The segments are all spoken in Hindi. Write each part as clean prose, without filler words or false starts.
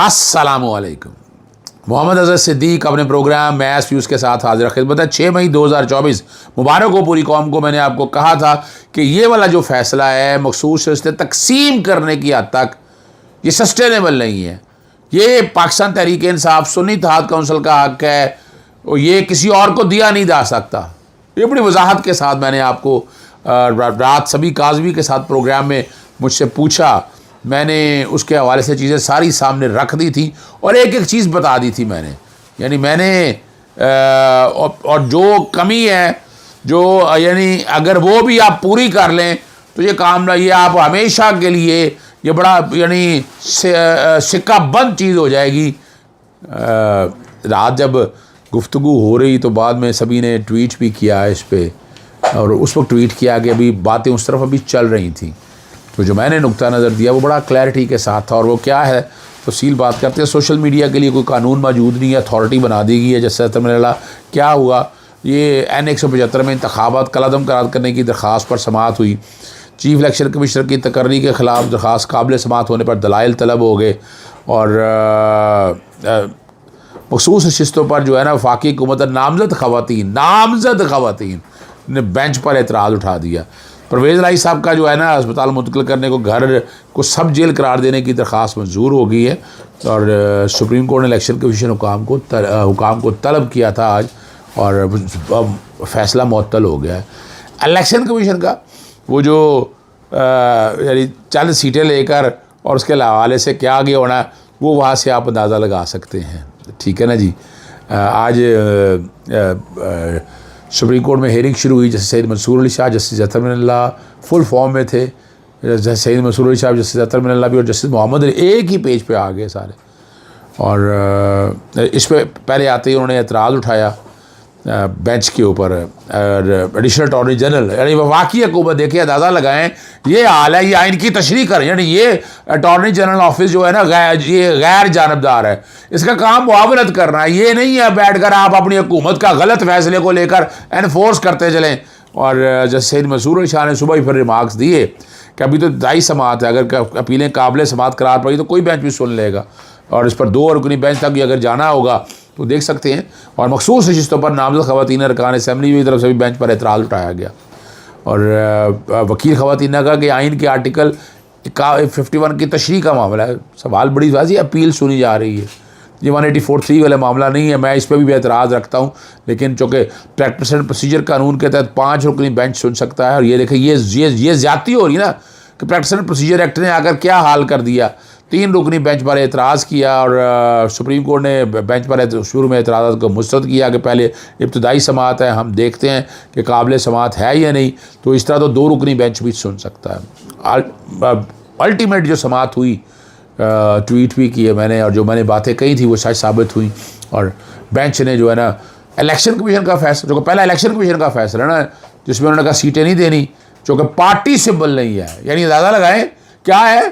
अस्सलामुअलैकुम। मोहम्मद अज़हर सिद्दीक अपने प्रोग्राम मैच व्यूज़ के साथ हाजिर खिदमत है। 6 मई 2024 मुबारक हो पूरी कौम को। मैंने आपको कहा था कि ये वाला जो फ़ैसला है मखसूस रिश्ते तकसीम करने की हद तक ये सस्टेनेबल नहीं है। ये पाकिस्तान तहरीक इंसाफ सुन्नी इत्तेहाद कौंसिल का हक़ है और ये किसी और को दिया नहीं जा सकता। ये बड़ी वजाहत के साथ मैंने आपको रात सभी काजवी के साथ प्रोग्राम में मुझसे पूछा, मैंने उसके हवाले से चीज़ें सारी सामने रख दी थी और एक एक चीज़ बता दी थी मैंने। यानी मैंने और जो कमी है जो यानी अगर वो भी आप पूरी कर लें तो ये काम ये आप हमेशा के लिए ये बड़ा यानी सिक्का बंद चीज़ हो जाएगी। रात जब गुफ्तगू हो रही तो बाद में सभी ने ट्वीट भी किया इस पर और उस वक्त ट्वीट किया कि अभी बातें उस तरफ अभी चल रही थी। तो जो मैंने नुक्ता नज़र दिया वो बड़ा क्लैरिटी के साथ था और वो क्या है तफसील बात करते हैं। सोशल मीडिया के लिए कोई कानून मौजूद नहीं है, अथॉरिटी बना दी गई है। जैसे तमला क्या हुआ, ये N 175 में इंतखाबात कलअदम करार करने की दरख्वास्त पर समाअत हुई। चीफ इलेक्शन कमिश्नर की तकर्री के ख़िलाफ़ दरख्वास्त काबिल समाअत होने पर दलाइल तलब हो गए और मखसूस नशिस्तों पर जो है ना वफाकी हुकूमत नामजद ख़वातीन ने बेंच पर एतराज़ उठा दिया। परवेज़ लाई साहब का जो है ना अस्पताल मुंतकिल करने को घर को सब जेल करार देने की दरख्वास्त मंजूर हो गई है और सुप्रीम कोर्ट ने इलेक्शन कमीशन हुकाम को तलब किया था आज और फ़ैसला मुअत्तल हो गया है। इलेक्शन कमीशन का वो जो यानी चंद सीटें लेकर और उसके हवाले से क्या आगे होना है वो वहाँ से आप अंदाज़ा लगा सकते हैं। ठीक है ना जी। आज सुप्रीम कोर्ट में हेयरिंग शुरू हुई। जस्टिस सैयद मंसूर अली शाह, जस्टिस अतर मिनल्ला फुल फॉर्म में थे। जस्टिस सैयद मंसूर अली शाह, जस्टिस अतर मिनल्ला भी और जस्टिस मोहम्मद अली एक ही पेज पे आ गए सारे। और इस पे पहले आते ही उन्होंने एतराज़ उठाया बेंच के ऊपर। एडिशनल अटॉर्नी जनरल यानी वफाकी हुकूमत देखिए अंदाज़ा लगाएं ये हाल है, ये आइन की तशरीह करें। यानी ये अटॉर्नी जनरल ऑफिस जो है ना ये गैर जानबदार है, इसका काम मुआवनत करना है। ये नहीं है बैठकर आप अपनी हुकूमत का गलत फैसले को लेकर एनफोर्स करते चलें। और जैसे सैयद मंसूर अली शाह ने सुबह ही फिर रिमार्क्स दिए कि अभी तो दाई समात है, अगर अपीलें काबिल समात करार पड़ी तो कोई बेंच भी सुन लेगा और इस पर 2 रुकनी बेंच तक भी अगर जाना होगा तो देख सकते हैं। और मखसूस नशिस्तों पर नामज़द ख़वातीन अरकान असम्बली की तरफ से भी बेंच पर एतराज़ उठाया गया और वकील ख़वातीन ने कहा कि आइन के आर्टिकल 51 की तशरीह का मामला है। सवाल बड़ी वाज़ी अपील सुनी जा रही है, ये 184(3) वाला मामला नहीं है। मैं इस पर भी एतराज़ रखता हूँ, लेकिन चूँकि प्रैक्टिस एंड प्रोसीजर कानून के तहत 5 रुकनी बेंच सुन सकता है। और ये देखें ये ज़्यादती हो रही ना कि प्रैक्टिस एंड प्रोसीजर एक्ट ने आकर क्या हाल कर दिया। 3 रुकनी बेंच पर एतराज़ किया और सुप्रीम कोर्ट ने बेंच पर शुरू में एतराज़ात को मुस्तरद किया कि पहले इब्तदाई समाअत है, हम देखते हैं कि काबिल समाअत है या नहीं। तो इस तरह तो 2 रुकनी बेंच भी सुन सकता है। अल्टीमेट जो समाअत हुई ट्वीट भी किए मैंने और जो मैंने बातें कही थी वो सच साबित हुई। और बेंच ने जो है ना इलेक्शन कमीशन का फैसला, जो पहला इलेक्शन कमीशन का फैसला ना जिसमें उन्होंने कहा सीटें नहीं देनी, चूँकि पार्टी सिंबल नहीं है, यानी अंदाज़ा लगाएं क्या है,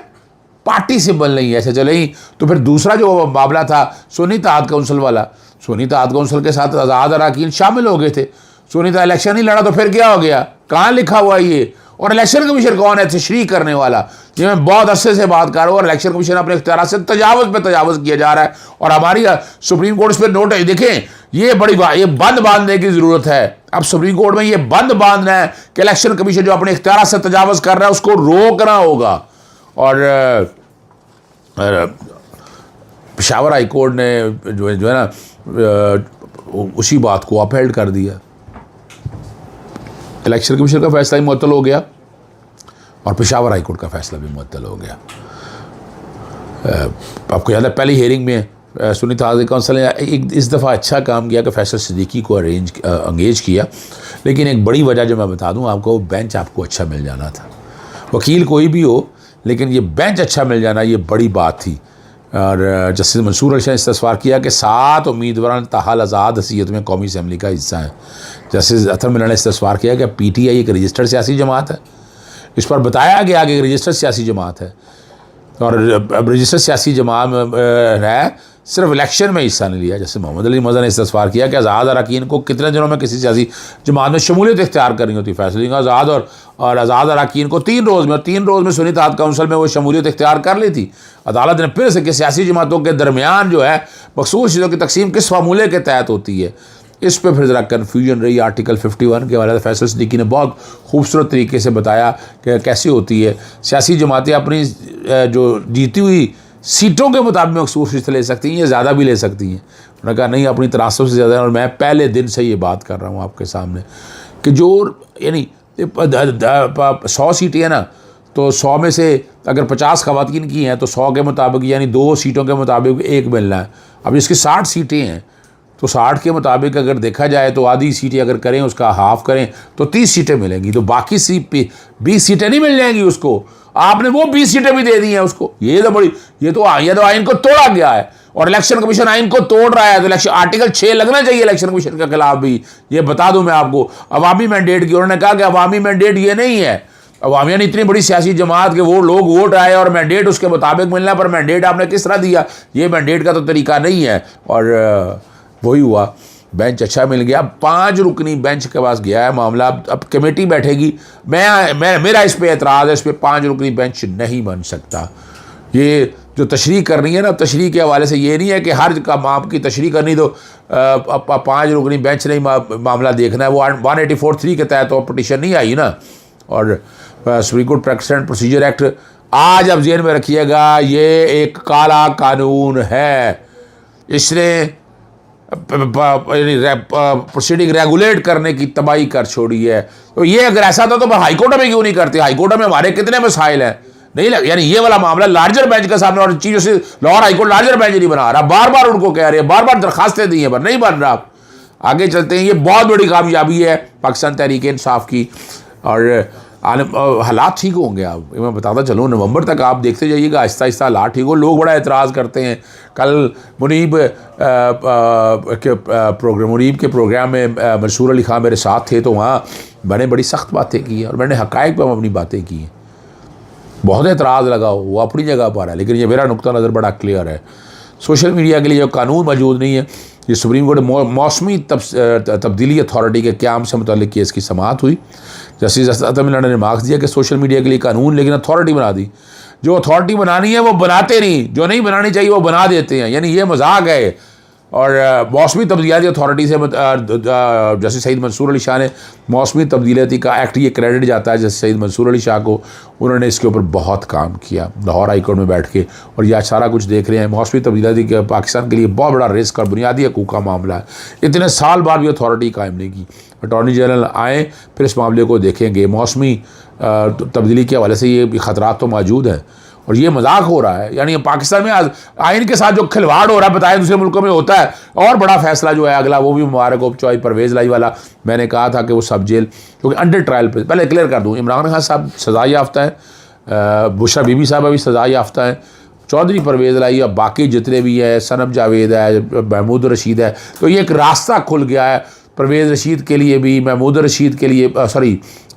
पार्टी सिंबल नहीं है। ऐसे चले ही तो फिर दूसरा जो मामला था सुन्नी इत्तेहाद कौंसिल वाला, सुन्नी इत्तेहाद कौंसिल के साथ आज़ाद अरकान शामिल हो गए थे। सुन्नी इत्तेहाद इलेक्शन नहीं लड़ा तो फिर क्या हो गया, कहाँ लिखा हुआ ये। और इलेक्शन कमीशन कौन है तशरीह करने वाला, ये मैं बहुत अरसे से बात कर रहा हूँ। और इलेक्शन कमीशन अपने इख्तियार से तजावज़ किया जा रहा है और हमारी सुप्रीम कोर्ट इस पर नोट है। देखें ये ये बंद बांधने की ज़रूरत है। अब सुप्रीम कोर्ट में ये बंद बांधना है कि इलेक्शन कमीशन जो अपने इख्तियार से तजावज़ कर रहा है उसको रोकना होगा। और पेशावर हाई कोर्ट ने जो है ना उसी बात को अपहेल्ड कर दिया। इलेक्शन कमीशन का फैसला भी मुअत्तल हो गया और पेशावर हाई कोर्ट का फैसला भी मुअत्तल हो गया। आपको याद है पहली हेयरिंग में सुन्नी इत्तेहाद कौंसिल ने इस दफ़ा अच्छा काम किया कि फैसल सिद्दीकी को अंगेज किया। लेकिन एक बड़ी वजह जो मैं बता दूं आपको, बेंच आपको अच्छा मिल जाना था। वकील कोई भी हो लेकिन ये बेंच अच्छा मिल जाना ये बड़ी बात थी। और जस्टिस मंसूर अली शाह ने इस्तफसार किया कि 7 उम्मीदवार ताहाल आज़ाद हसीयत में कौमी असम्बली का हिस्सा है। जस्टिस अतर मिनल्ला ने इस्तफसार किया कि PTI एक रजिस्टर्ड सियासी जमात है। इस पर बताया गया कि एक रजिस्टर्ड सियासी जमात है और अब रजिस्टर्ड सियासी जमात है सिर्फ इलेक्शन में हिस्सा नहीं लिया। जैसे मोहम्मद अली मज़हर ने इस्तग़फ़ार किया कि आज़ाद अरकान को कितने दिनों में किसी सियासी जमात में शमूलियत इख्तियार करनी होती, फैसले आज़ाद और आज़ाद अरकान को 3 रोज़ में, और 3 रोज़ में सुन्नी इत्तेहाद काउंसिल में वो शमूलियत इख्तियार कर ली थी। अदालत ने फिर से कि सियासी जमातों के दरमियान जो है मखसूस चीज़ों की तकसीम किस फार्मूले के तहत होती है, इस पर फिर ज़रा कन्फ्यूजन रही। आर्टिकल 51 के हवाले से फैसल सिद्दीकी ने बहुत खूबसूरत तरीके से बताया कि कैसे होती है सियासी जमातें अपनी जो जीती हुई सीटों के मुताबिक मखसूस हिस्से ले सकती हैं या ज़्यादा भी ले सकती हैं। उन्होंने कहा नहीं, अपनी तनासब से ज़्यादा। और मैं पहले दिन से ये बात कर रहा हूँ आपके सामने कि जो यानी 100 सीटें हैं ना, तो 100 में से अगर 50 ख़वातीन की हैं तो 100 के मुताबिक यानी 2 सीटों के मुताबिक 1 मिलना है। अब इसकी 60 सीटें हैं तो 60 के मुताबिक अगर देखा जाए तो आधी सीटें अगर करें, उसका हाफ करें तो 30 सीटें मिलेंगी। तो बाकी 20 सीटें नहीं मिल जाएंगी उसको। आपने वो 20 सीटें भी दे दी हैं उसको। ये तो आइन को तोड़ा गया है और इलेक्शन कमीशन आइन को तोड़ रहा है। तो इलेक्शन आर्टिकल 6 लगना चाहिए इलेक्शन कमीशन के खिलाफ भी। ये बता दूं मैं आपको, अवामी मैंडेट की। उन्होंने कहा कि अवामी मैंडेट ये नहीं है। अवामिया ने इतनी बड़ी सियासी जमात के वो लोग वोट आए और मैंडेट उसके मुताबिक मिलना, पर मैंडेट आपने किस तरह दिया, ये मैंडेट का तो तरीका नहीं है। और वही हुआ, बेंच अच्छा मिल गया। 5 रुकनी बेंच के पास गया है मामला। अब कमेटी बैठेगी। मेरा इस पे एतराज़ है, इस पे 5 रुकनी बेंच नहीं बन सकता। ये जो तशरीह करनी है ना, तशरीह के हवाले से ये नहीं है कि हर काम आपकी तशरीह करनी तो 5 रुकनी बेंच नहीं मामला देखना है। वो 184(3) के तहत तो पटिशन नहीं आई ना। और supreme court practice and procedure act आज अब जेहन में रखिएगा, ये एक काला कानून है। इसने प्रोसीडिंग रेगुलेट करने की तबाही कर छोड़ी है। तो ये अगर ऐसा था तो हाई कोर्ट में क्यों नहीं करते? हाई कोर्ट में हमारे कितने मसाइल हैं, नहीं लग, यानी ये वाला मामला लार्जर बेंच के सामने, और चीज़ों से Lahore high court larger bench नहीं बना रहा। बार बार उनको कह रहे हैं, बार बार दरखास्तें दी हैं पर नहीं बन रहा। आगे चलते हैं। ये बहुत बड़ी कामयाबी है पाकिस्तान तहरीक इंसाफ की। और हालात ठीक होंगे। अब मैं बताता चलूँ, नवंबर तक आप देखते जाइएगा, आहिस्ता आहिस्ता हालात ठीक हो। लोग बड़ा एतराज़ करते हैं। कल मुनीब के प्रोग्राम में मंसूर अली खान मेरे साथ थे, तो वहाँ मैंने बड़ी सख्त बातें की हैं और मैंने हक़ाइक़ पर अपनी बातें की हैं। बहुत एतराज़ लगा, वो अपनी जगह पर है, लेकिन ये मेरा नुक्ता नज़र बड़ा क्लियर है। सोशल मीडिया के लिए जो कानून मौजूद नहीं है, ये सुप्रीम कोर्ट मौसमी तब्दीली अथॉरिटी के क़याम से मुतल्लिक़ केस की समाअत हुई। जस्टिस तमिलनाडु ने मार्क्स दिया कि सोशल मीडिया के लिए कानून, लेकिन अथॉरिटी बना दी। जो अथॉरिटी बनानी है वो बनाते नहीं, जो नहीं बनानी चाहिए वो बना देते हैं। यानी ये मजाक है। और मौसमी तब्दीलाती अथॉरिटी से जस्टिस सईद मंसूर अली शाह ने मौसमी तब्दीलाती का एक्ट ये क्रेडिट जाता है जस्टिस सईद मंसूर अली शाह को। उन्होंने इसके ऊपर बहुत काम किया लाहौर हाई कोर्ट में बैठ के, और यह सारा कुछ देख रहे हैं। मौसमी तब्दीलाती के पाकिस्तान के लिए बहुत बड़ा रिस्क और बुनियादी हकूक़ का मामला है। इतने साल बाद भी अथॉरिटी कायम नहीं की। अटॉर्नी जनरल आए, फिर इस मामले को देखेंगे। मौसमी तब्दीली के हवाले से ये ख़तरात तो मौजूद हैं और ये मजाक हो रहा है। यानी पाकिस्तान में आइन के साथ जो खिलवाड़ हो रहा है, बताए दूसरे मुल्कों में होता है। और बड़ा फैसला जो है अगला, वो भी मुबारक हो चौधरी परवेज़ लाई वाला। मैंने कहा था कि वो सब जेल, क्योंकि अंडर ट्रायल पे, पहले क्लियर कर दूँ, इमरान खान साहब सज़ा याफ्ता है, बुशरा बीबी साहब भी सज़ा याफ्ता है, चौधरी परवेज़ लाई और बाकी जितने भी है, सनम जावेद है, महमूद रशीद है। तो ये एक रास्ता खुल गया है परवेज़ रशीद के लिए भी, महमूद रशीद के लिए,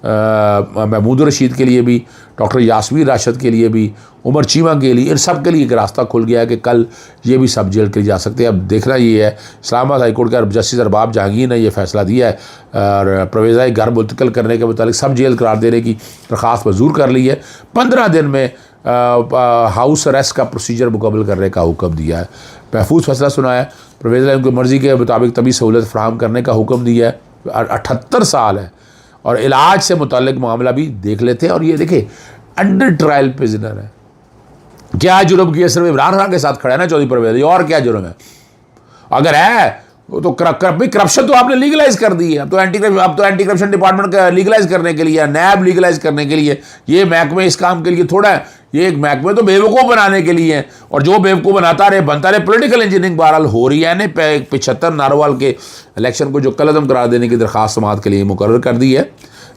महमूद रशीद के लिए भी, डॉक्टर यास्मीन राशिद के लिए भी, उमर चीमा के लिए, इन सब के लिए एक रास्ता खुल गया है कि कल ये भी सब जेल के लिए जा सकते हैं। अब देखना ये है, इस्लामाबाद हाई कोर्ट का जस्टिस अरबाब जहांगीर ने यह फैसला दिया है और परवेज़ घर मुंतकिल करने के मुताबिक सब जेल करार देने की दरख्वास्त मंजूर कर ली है। 15 दिन में हाउस अरेस्ट का प्रोसीजर मुकम्मल करने का हुक्म दिया है। महफूज फैसला सुनाया। परवेज़ उनकी मर्ज़ी के मुताबिक तभी सहूलत फराहम करने का हुक्म दिया है। 78 साल है और इलाज से मुताल्लिक मामला भी देख लेते हैं। और ये देखिए, अंडर ट्रायल प्रिजनर है। क्या जुर्म किया? सिर्फ इमरान खान के साथ खड़ा है ना चौधरी परवेज़, और क्या जुर्म है? अगर है तो करप्शन तो आपने लीगलाइज कर दी है। अब तो एंटी करप्शन डिपार्टमेंट का लीगलाइज करने के लिए, नैब लीगलाइज करने के लिए, ये महकमे इस काम के लिए थोड़ा है। ये एक महकमे तो बेवकूफ़ बनाने के लिए है, और जो बेवकूफ़ बनाता रहे बनता रहे। पॉलिटिकल इंजीनियरिंग बहरहाल हो रही है। ने 75 नारोवाल के इलेक्शन को जो कलअदम करार देने की दरख्वास्त समाअत के लिए मुकर्रर कर दी है।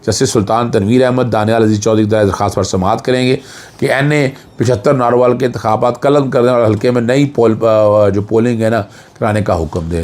जस्टिस सुल्तान तनवीर अहमद, दानियाल अजीज़ चौधरी दरख्वास्त पर समाअत करेंगे कि NA 75 नारोवाल के इंतखाबात कलअदम करने और हल्के में नई जो पोलिंग है ना कराने का हुक्म दे।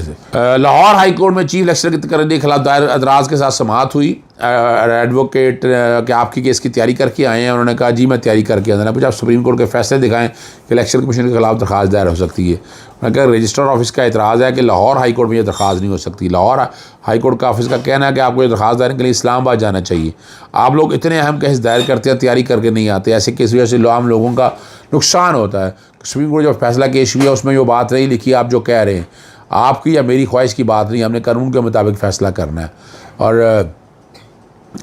लाहौर हाई कोर्ट में चीफ इलेक्शन की तकरीर के खिलाफ दायर एतराज़ के साथ समाअत हुई। एडवोकेट कि आपकी केस की तैयारी करके आए हैं। उन्होंने कहा जी मैं तैयारी करके आना। पूछा आप सुप्रीम कोर्ट के फैसले दिखाएं कि इलेक्शन कमीशन के खिलाफ दरख्वास्त दायर हो सकती है। उन्होंने कहा रजिस्ट्रार ऑफिस का एतराज़ है कि लाहौर हाई कोर्ट में ये दरख्वास्त नहीं हो सकती। लाहौर हाई कोर्ट का ऑफिस का कहना है कि आपको ये दरख्वास्त दायर के लिए इस्लामाबाद जाना चाहिए। आप लोग इतने अहम केस दायर करते हैं, तैयारी करके नहीं आते। ऐसे केस वजह से आम लोगों का नुकसान होता है। सुप्रीम कोर्ट जो फैसला केस हुआ उसमें जो बात नहीं लिखी आप जो कह रहे हैं, आपकी या मेरी ख्वाहिश की बात नहीं, हमने कानून के मुताबिक फ़ैसला करना है। और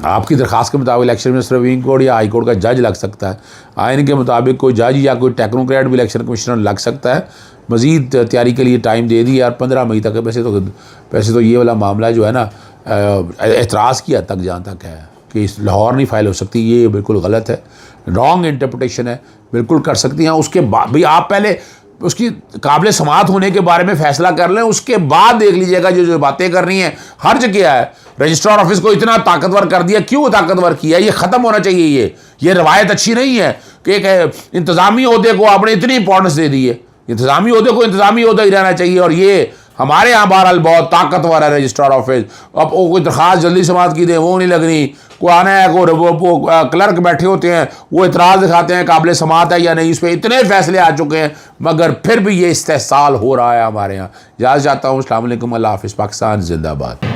आपकी दरख्वास्त के मुताबिक इलेक्शन में सुप्रीम कोर्ट या हाई कोर्ट का जज लग सकता है। आइन के मुताबिक कोई जज या कोई टेक्नोक्रेट भी इलेक्शन कमिश्नर लग सकता है। मज़ीद तैयारी के लिए टाइम दे दिया और 15 मई तक। वैसे तो ये वाला मामला जो है ना एतराज़ की हद तक जहाँ तक है कि लाहौर नहीं फाइल हो सकती, ये बिल्कुल गलत है, रॉन्ग इंटरप्रटेशन है। बिल्कुल कर सकती हैं। उसके बाद भी आप पहले उसकी काबिल समात होने के बारे में फ़ैसला कर लें, उसके बाद देख लीजिएगा जो बातें कर रही हैं। हर्ज क्या है? रजिस्ट्रार ऑफिस को इतना ताकतवर कर दिया, क्यों ताकतवर किया? ये ख़त्म होना चाहिए। ये रवायत अच्छी नहीं है कि एक इंतज़ामी ओहदे को आपने इतनी इंपॉर्टेंस दे दी है। इंतज़ामी ओहदे को इंतज़ामी ओहदा ही रहना चाहिए। और ये हमारे यहाँ बहरहाल बहुत ताकतवर है रजिस्ट्रार ऑफिस। अब वो कोई दरख्वास्त जल्दी समात की दे वो नहीं लगनी, कोई आना है वो क्लर्क बैठे होते हैं, वो इतराज़ दिखाते हैं काबिल समात है या नहीं। इस पर इतने फैसले आ चुके हैं मगर फिर भी ये इस्तेहसाल हो रहा है हमारे यहाँ। इजाज़त चाहता हूँ। अस्सलाम वालेकुम, अल्लाह हाफ़िज़, पाकिस्तान जिंदाबाद।